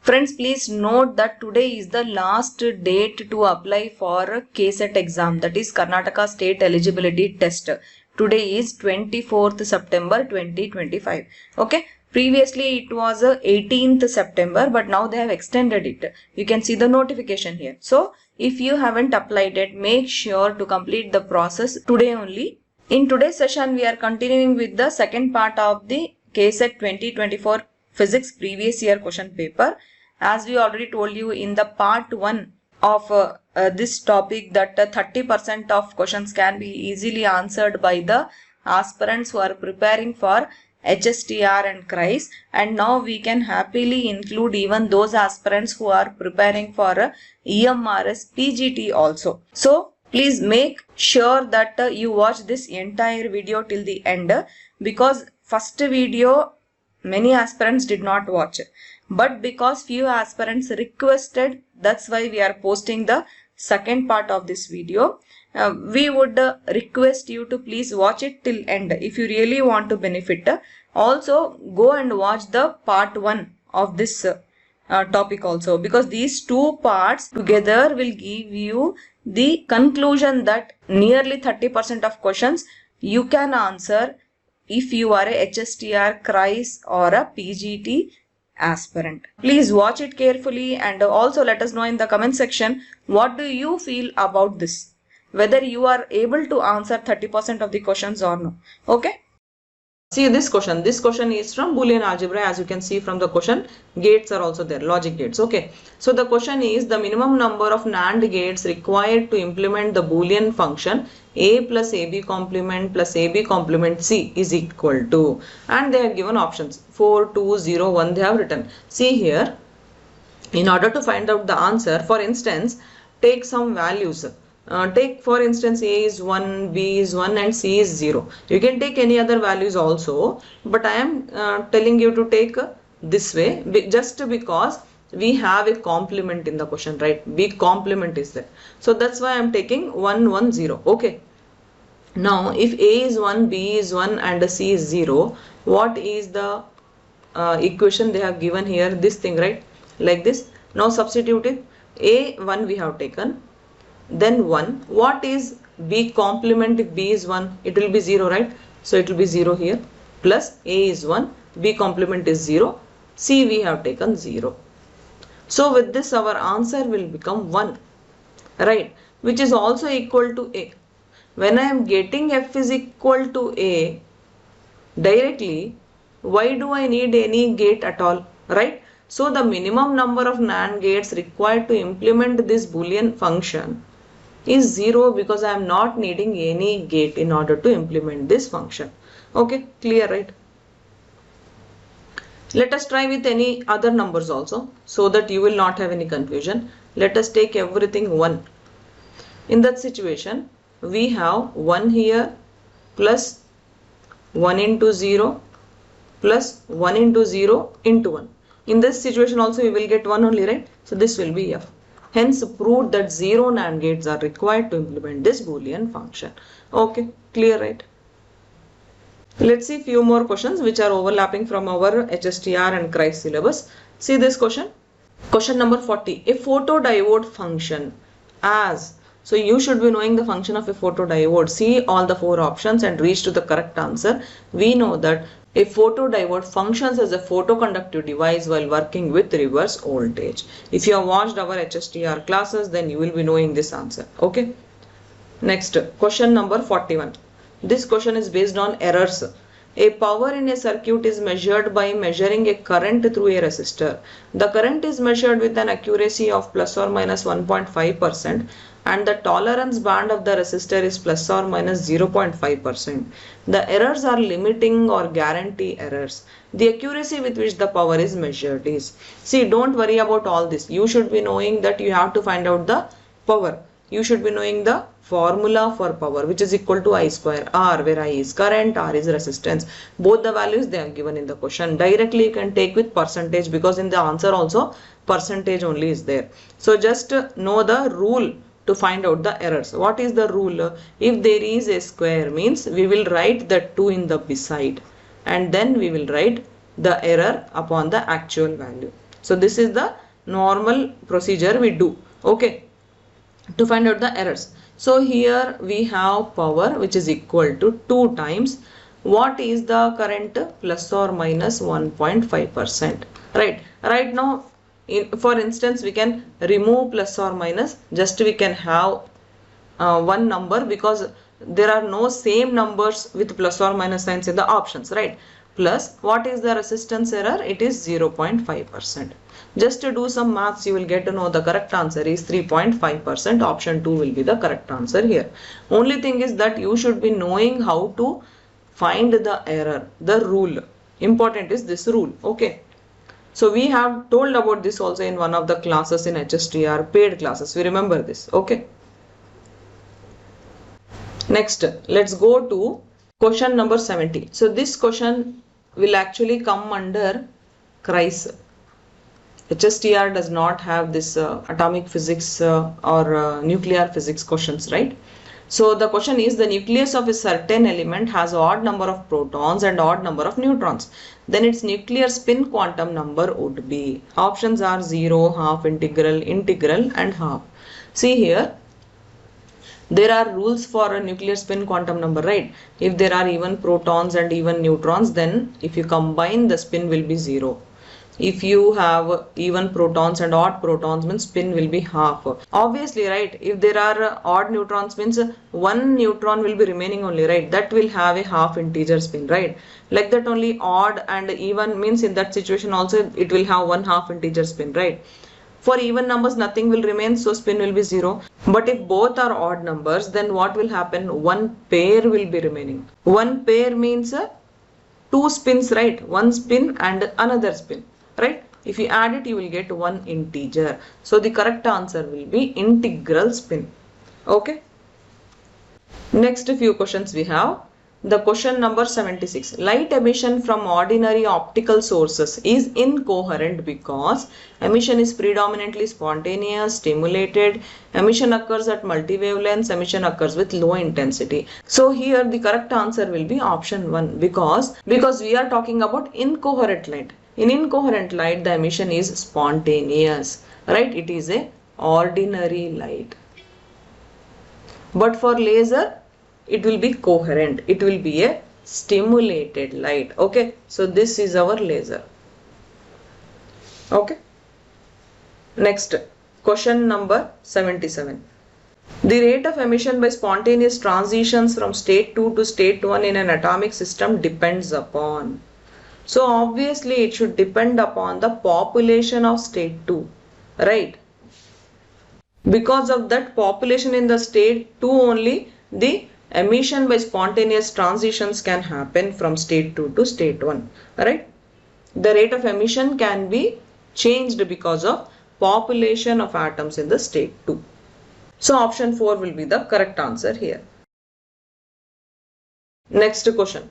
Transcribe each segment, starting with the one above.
Friends, please note that today is the last date to apply for KSET exam, that is Karnataka State Eligibility Test. Today is 24th September 2025. Okay. Previously it was 18th September, but now they have extended it. You can see the notification here. So if you haven't applied it, make sure to complete the process today only. In today's session, we are continuing with the second part of the KSET 2024 Physics previous year question paper. As we already told you in the part 1 of this topic that 30% of questions can be easily answered by the aspirants who are preparing for HSTR and CRISE, and now we can happily include even those aspirants who are preparing for EMRS PGT also. So please make sure that you watch this entire video till the end, because first video many aspirants did not watch, but because few aspirants requested, that's why we are posting the second part of this video. We would request you to please watch it till end if you really want to benefit. Also go and watch the part 1 of this topic also, because these two parts together will give you the conclusion that nearly 30% of questions you can answer if you are a HSTR, CRISE or a PGT aspirant. Please watch it carefully and also let us know in the comment section what do you feel about this, whether you are able to answer 30% of the questions or no. Okay. See this question. This question is from Boolean algebra. As you can see from the question, gates are also there, logic gates. Okay. So the question is the minimum number of NAND gates required to implement the Boolean function a plus ab complement plus ab complement c is equal to, and they have given options 4, 2, 0, 1 they have written. See here, in order to find out the answer, for instance, take some values. Take for instance a is 1, b is 1 and c is 0. You can take any other values also, but I am telling you to take this way just because we have a complement in the question, right? B complement is there. So that's why I am taking 1, 1, 0. Okay. Now if a is 1, b is 1 and c is 0, what is the equation they have given here? This thing, right? Like this. Now substitute it. A 1 we have taken. Then 1. What is b complement if b is 1? It will be 0, right? So it will be 0 here. Plus a is 1. B complement is 0. C we have taken 0. So with this our answer will become 1. Right? Which is also equal to a. When I am getting f is equal to a directly, why do I need any gate at all? Right? So the minimum number of NAND gates required to implement this Boolean function is 0 because I am not needing any gate in order to implement this function. Okay, clear, right? Let us try with any other numbers also so that you will not have any confusion. Let us take everything 1. In that situation, we have 1 here plus 1 into 0 plus 1 into 0 into 1. In this situation also we will get 1 only, right? So this will be f. Hence proved that 0 NAND gates are required to implement this Boolean function. Okay, clear, right? Let's see few more questions which are overlapping from our HSTR and CRISE syllabus. See this question. Question number 40. A photodiode function as. So you should be knowing the function of a photodiode. See all the 4 options and reach to the correct answer. We know that a photodiode functions as a photoconductive device while working with reverse voltage. If you have watched our HSTR classes, then you will be knowing this answer. Okay. Next, question number 41. This question is based on errors. A power in a circuit is measured by measuring a current through a resistor. The current is measured with an accuracy of plus or minus 1.5%. and the tolerance band of the resistor is plus or minus 0.5%. The errors are limiting or guarantee errors. The accuracy with which the power is measured is. See, don't worry about all this. You should be knowing that you have to find out the power. You should be knowing the formula for power, which is equal to I square R, where I is current, R is resistance. Both the values they have given in the question. Directly you can take with percentage, because in the answer also percentage only is there. So just know the rule to find out the errors. What is the rule? If there is a square, means we will write the 2 in the beside and then we will write the error upon the actual value. So this is the normal procedure we do, okay, to find out the errors. So here we have power which is equal to 2 times what is the current, plus or minus 1.5%, right? Right now, for instance, we can remove plus or minus, just we can have one number, because there are no same numbers with plus or minus signs in the options, right? Plus, what is the resistance error? It is 0.5%. Just to do some maths, you will get to know the correct answer is 3.5%. Option 2 will be the correct answer here. Only thing is that you should be knowing how to find the error, the rule. Important is this rule, okay? So we have told about this also in one of the classes in HSTR, paid classes. We remember this, okay? Next, let's go to question number 70. So this question will actually come under CRISE. HSTR does not have this atomic physics or nuclear physics questions, right? So the question is, the nucleus of a certain element has odd number of protons and odd number of neutrons. Then its nuclear spin quantum number would be. Options are 0, half, integral, integral and half. See here, there are rules for a nuclear spin quantum number, right? If there are even protons and even neutrons, then if you combine, the spin will be 0. If you have even protons and odd protons, means spin will be half. Obviously, right, if there are odd neutrons, means one neutron will be remaining only, right? That will have a half integer spin, right? Like that only odd and even means in that situation also it will have one half integer spin, right? For even numbers nothing will remain, so spin will be 0. But if both are odd numbers, then what will happen? One pair will be remaining. One pair means two spins, right? One spin and another spin, right? If you add it, you will get one integer. So the correct answer will be integral spin. Okay. Next few questions we have. The question number 76. Light emission from ordinary optical sources is incoherent because emission is predominantly spontaneous, stimulated, emission occurs at multi-wavelengths, emission occurs with low intensity. So here the correct answer will be option 1, because we are talking about incoherent light. In incoherent light, the emission is spontaneous, right? It is a ordinary light. But for laser, it will be coherent. It will be a stimulated light. Okay. So this is our laser. Okay. Next, question number 77. The rate of emission by spontaneous transitions from state 2 to state 1 in an atomic system depends upon. So obviously it should depend upon the population of state 2, right? Because of that population in the state 2 only, the emission by spontaneous transitions can happen from state 2 to state 1, right? The rate of emission can be changed because of population of atoms in the state 2. So option 4 will be the correct answer here. Next question.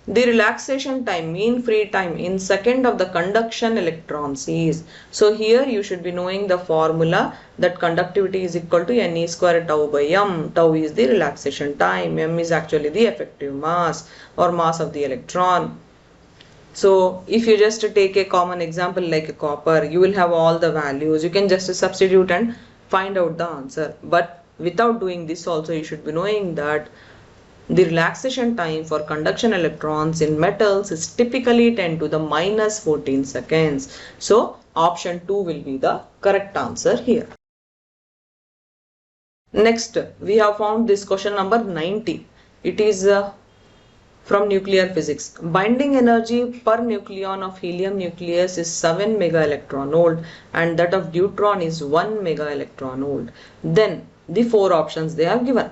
The relaxation time, mean free time in second of the conduction electrons is. So here you should be knowing the formula that conductivity is equal to Ne square tau by m. Tau is the relaxation time. M is actually the effective mass or mass of the electron. So if you just take a common example like a copper, you will have all the values. You can just substitute and find out the answer. But without doing this also, you should be knowing that the relaxation time for conduction electrons in metals is typically 10 to the minus 14 seconds. So option 2 will be the correct answer here. Next, we have found this question number 90. It is from nuclear physics. Binding energy per nucleon of helium nucleus is 7 mega electron volt and that of deuteron is 1 mega electron volt. Then the 4 options they have given.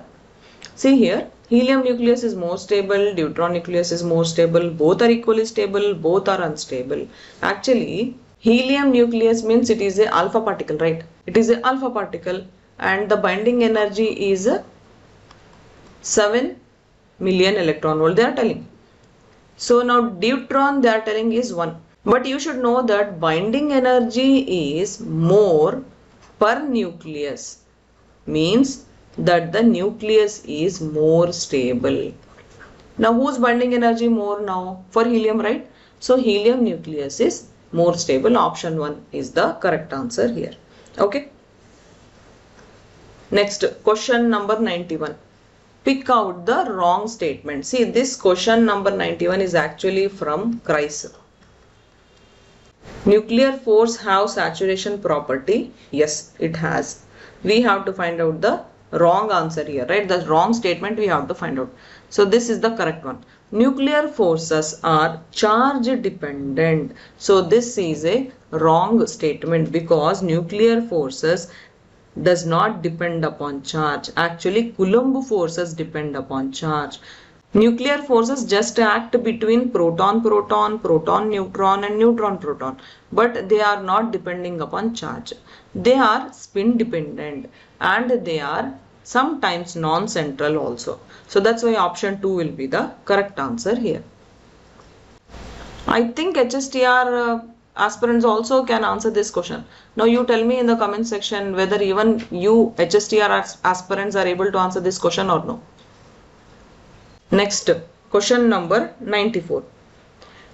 See here, helium nucleus is more stable, deuteron nucleus is more stable, both are equally stable, both are unstable. Actually, helium nucleus means it is a alpha particle, right? It is a alpha particle and the binding energy is 7 million electron volt they are telling. So now deuteron they are telling is 1. But you should know that binding energy is more per nucleus. Means that the nucleus is more stable. Now whose binding energy more now? For helium, right? So helium nucleus is more stable. Option 1 is the correct answer here. Okay. Next, question number 91. Pick out the wrong statement. See, this question number 91 is actually from CRISE. Nuclear force have saturation property? Yes, it has. We have to find out the wrong answer here, right? The wrong statement we have to find out. So this is the correct one. Nuclear forces are charge dependent. So this is a wrong statement because nuclear forces does not depend upon charge. Actually, Coulomb forces depend upon charge. Nuclear forces just act between proton-proton, proton-neutron and neutron-proton, but they are not depending upon charge. They are spin dependent and they are sometimes non-central also. So that's why option 2 will be the correct answer here. I think HSTR aspirants also can answer this question. Now you tell me in the comment section whether even you HSTR aspirants are able to answer this question or no. Next, question number 94.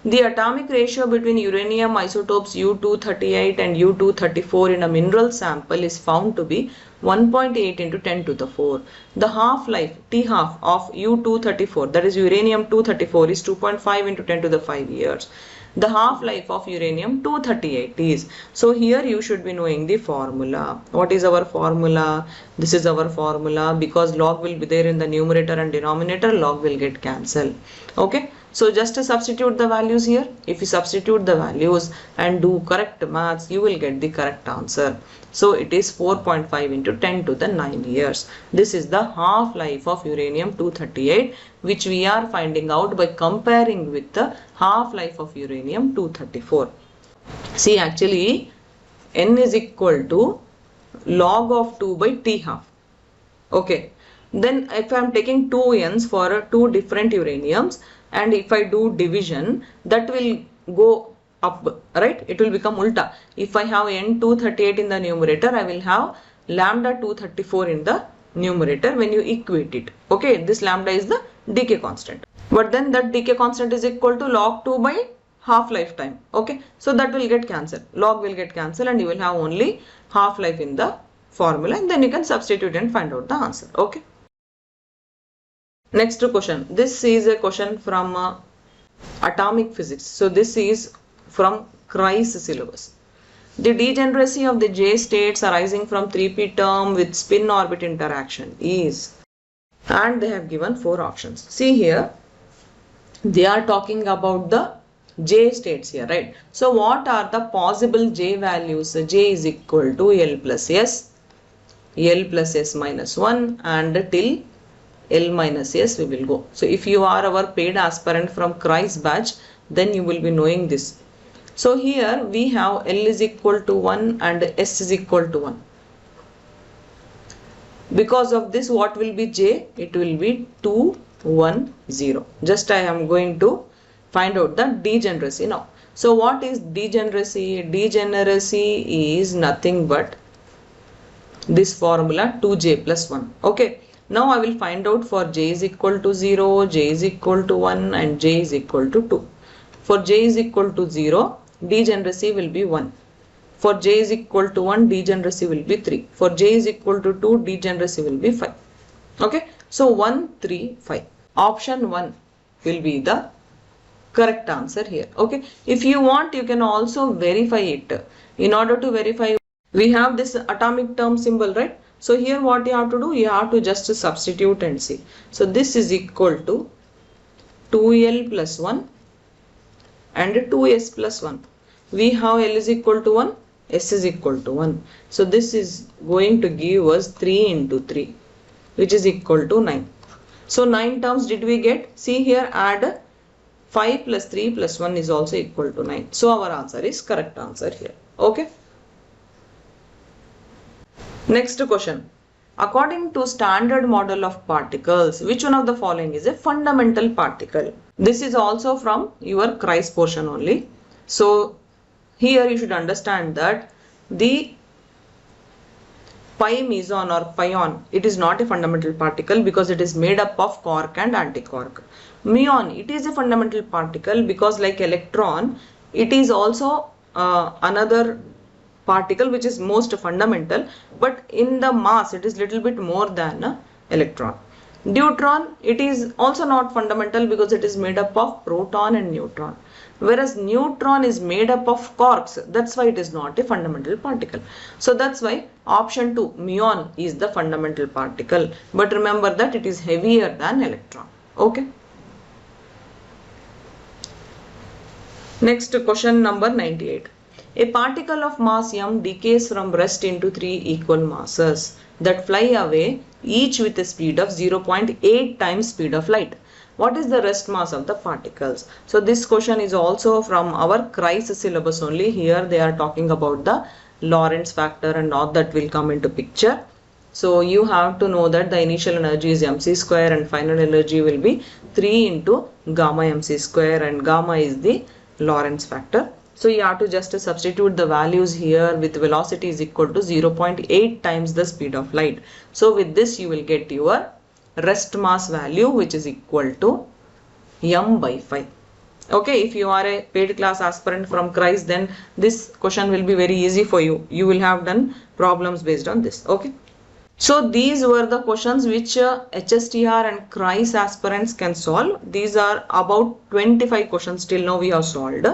The atomic ratio between uranium isotopes U-238 and U-234 in a mineral sample is found to be 1.8 into 10 to the 4. The half-life, T-half of U-234, that is uranium-234, is 2.5 into 10 to the 5 years. The half-life of uranium-238 is. So here you should be knowing the formula. What is our formula? This is our formula. Because log will be there in the numerator and denominator, log will get cancelled. Okay. So just to substitute the values here. If you substitute the values and do correct maths, you will get the correct answer. So it is 4.5 into 10 to the 9 years. This is the half-life of uranium-238, which we are finding out by comparing with the half-life of uranium-234. See, actually, N is equal to log of 2 by T-half. Okay. Then if I am taking 2 N's for 2 different uraniums, and if I do division, that will go up, right? It will become ulta. If I have N238 in the numerator, I will have lambda 234 in the numerator when you equate it. Okay, this lambda is the decay constant. But then that decay constant is equal to log 2 by half-life time. Okay, so that will get cancelled. Log will get cancelled and you will have only half-life in the formula, and then you can substitute and find out the answer. Okay. Next question. This is a question from atomic physics. So this is from CRISE syllabus. The degeneracy of the J states arising from 3p term with spin orbit interaction is, and they have given 4 options. See here, they are talking about the J states here, right? So what are the possible J values? J is equal to L plus S minus 1, and till L minus S we will go. So if you are our paid aspirant from CRISE batch, then you will be knowing this. So here we have L is equal to 1 and S is equal to 1. Because of this, what will be J? It will be 2, 1, 0. Just I am going to find out the degeneracy now. So what is degeneracy? Degeneracy is nothing but this formula 2J plus 1. Okay. Now I will find out for J is equal to 0, J is equal to 1 and J is equal to 2. For J is equal to 0, degeneracy will be 1. For J is equal to 1, degeneracy will be 3. For J is equal to 2, degeneracy will be 5. Okay. So 1, 3, 5. Option 1 will be the correct answer here. Okay. If you want, you can also verify it. In order to verify, we have this atomic term symbol, right? So here what you have to do, you have to just substitute and see. So this is equal to 2L plus 1 and 2S plus 1. We have L is equal to 1, S is equal to 1. So this is going to give us 3 into 3, which is equal to 9. So 9 terms did we get? See here, add 5 plus 3 plus 1 is also equal to 9. So our answer is correct answer here. Okay. Next question. According to standard model of particles, which one of the following is a fundamental particle? This is also from your CRISE portion only. So here you should understand that the pi meson or pion, it is not a fundamental particle because it is made up of quark and antiquark. Muon, it is a fundamental particle because like electron, it is also another particle which is most fundamental, but in the mass it is little bit more than a electron. Deuteron, it is also not fundamental because it is made up of proton and neutron, whereas neutron is made up of quarks. That's why it is not a fundamental particle. So that's why option 2, muon, is the fundamental particle, but remember that it is heavier than electron. Okay. Next, question number 98. A particle of mass m decays from rest into 3 equal masses that fly away, each with a speed of 0.8 times speed of light. What is the rest mass of the particles? So this question is also from our CRISE syllabus only. Here they are talking about the Lorentz factor and all that will come into picture. So you have to know that the initial energy is mc square and final energy will be 3 into gamma mc square, and gamma is the Lorentz factor. So you have to just substitute the values here with velocity is equal to 0.8 times the speed of light. So with this you will get your rest mass value, which is equal to m by 5. Okay, if you are a paid class aspirant from CRISE, then this question will be very easy for you. You will have done problems based on this. Okay. So these were the questions which HSTR and CRISE aspirants can solve. These are about 25 questions till now we have solved.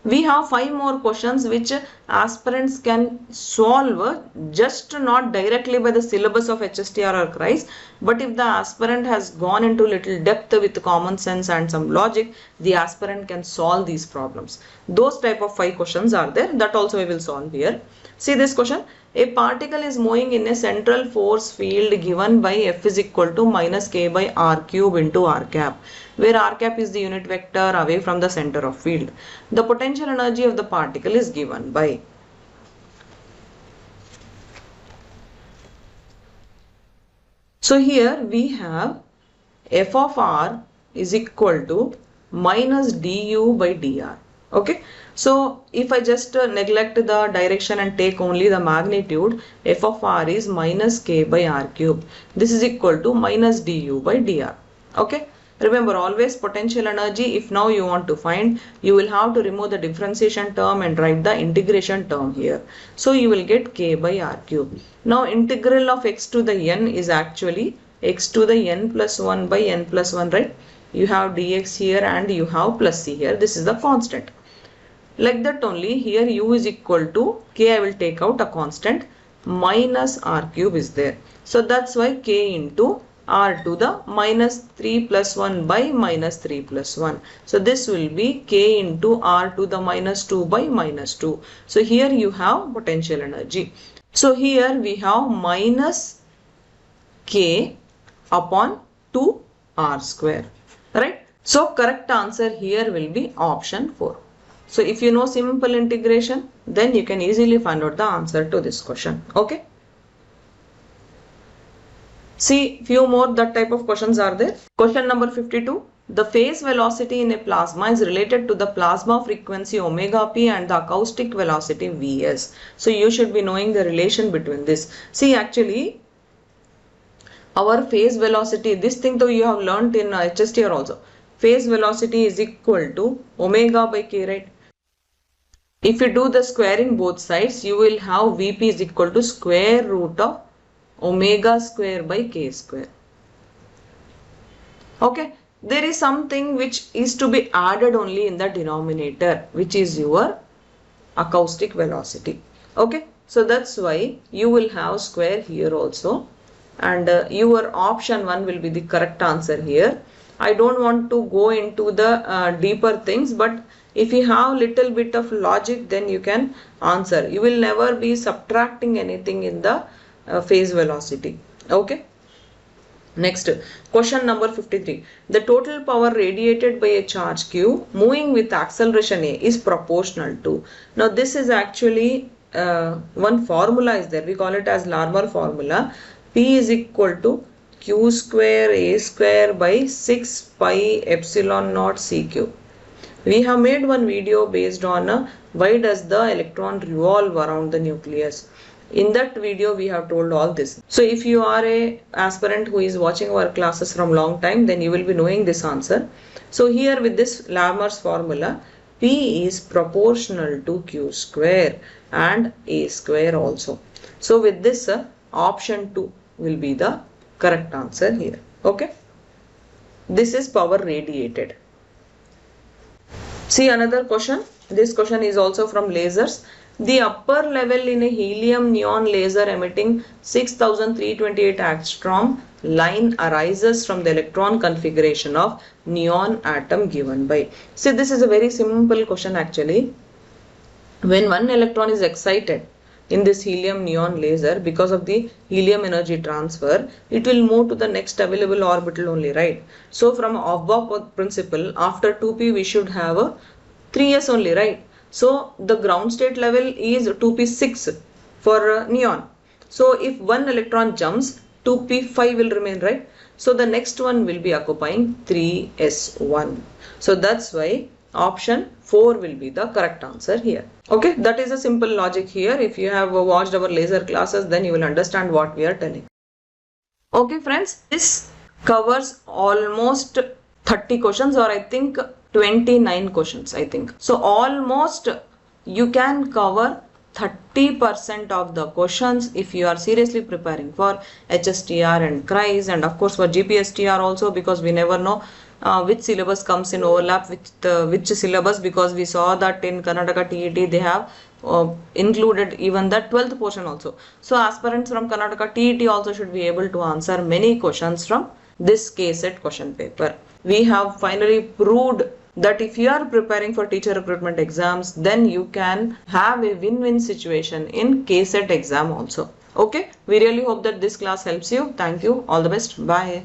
We have 5 more questions which aspirants can solve, just not directly by the syllabus of HSTR or CRISE, but if the aspirant has gone into little depth with common sense and some logic, the aspirant can solve these problems. Those type of 5 questions are there, that also we will solve here. See this question. A particle is moving in a central force field given by F is equal to minus k by r cube into r cap, where r cap is the unit vector away from the center of field. The potential energy of the particle is given by. So here we have f of r is equal to minus du by dr. Okay. So if I just neglect the direction and take only the magnitude, f of r is minus k by r cube. This is equal to minus du by dr. Okay. Remember, always potential energy, if now you want to find, you will have to remove the differentiation term and write the integration term here. So you will get k by r cube. Now integral of x to the n is actually x to the n plus 1 by n plus 1, right? You have dx here and you have plus c here. This is the constant. Like that only, here u is equal to k, I will take out a constant, minus r cube is there. So that's why k into r to the minus 3 plus 1 by minus 3 plus 1. So this will be k into r to the minus 2 by minus 2. So here you have potential energy. So here we have minus k upon 2 r square, right? So correct answer here will be option 4. So if you know simple integration, then you can easily find out the answer to this question. Okay. See, few more that type of questions are there. Question number 52. The phase velocity in a plasma is related to the plasma frequency omega p and the acoustic velocity Vs. So you should be knowing the relation between this. See, actually, our phase velocity, this thing though you have learnt in HSTR also. Phase velocity is equal to omega by k, right? If you do the squaring both sides, you will have Vp is equal to square root of omega square by k square. Okay. There is something which is to be added only in the denominator, which is your acoustic velocity. Okay. So that's why you will have square here also, and your option 1 will be the correct answer here. I don't want to go into the deeper things, but if you have little bit of logic, then you can answer. You will never be subtracting anything in the phase velocity. Okay. Next, question number 53. The total power radiated by a charge q moving with acceleration a is proportional to. Now this is actually one formula is there. We call it as Larmor formula. P is equal to q square a square by 6 pi epsilon naught c cube. We have made one video based on why does the electron revolve around the nucleus. In that video we have told all this. So if you are a aspirant who is watching our classes from long time, then you will be knowing this answer. So here with this Larmor's formula, P is proportional to Q square and A square also. So with this, option 2 will be the correct answer here. Okay. This is power radiated. See another question. This question is also from lasers. The upper level in a helium neon laser emitting 6328 angstrom line arises from the electron configuration of neon atom given by. See, this is a very simple question actually. When one electron is excited in this helium neon laser, because of the helium energy transfer, it will move to the next available orbital only, right? So from Aufbau principle, after 2p we should have a 3s only, right? So the ground state level is 2p6 for neon. So if one electron jumps, 2p5 will remain, right? So the next one will be occupying 3s1. So that's why option 4 will be the correct answer here. Okay, that is a simple logic here. If you have watched our laser classes, then you will understand what we are telling. Okay friends, this covers almost 30 questions, or I think 29 questions, I think. So almost you can cover 30% of the questions if you are seriously preparing for HSTR and CRISE, and of course for GPSTR also, because we never know which syllabus comes in overlap with which syllabus, because we saw that in Karnataka TET they have included even the 12th portion also. So aspirants from Karnataka TET also should be able to answer many questions from this KSET question paper. We have finally proved that if you are preparing for teacher recruitment exams, then you can have a win-win situation in KSET exam also. Okay, we really hope that this class helps you. Thank you. All the best. Bye.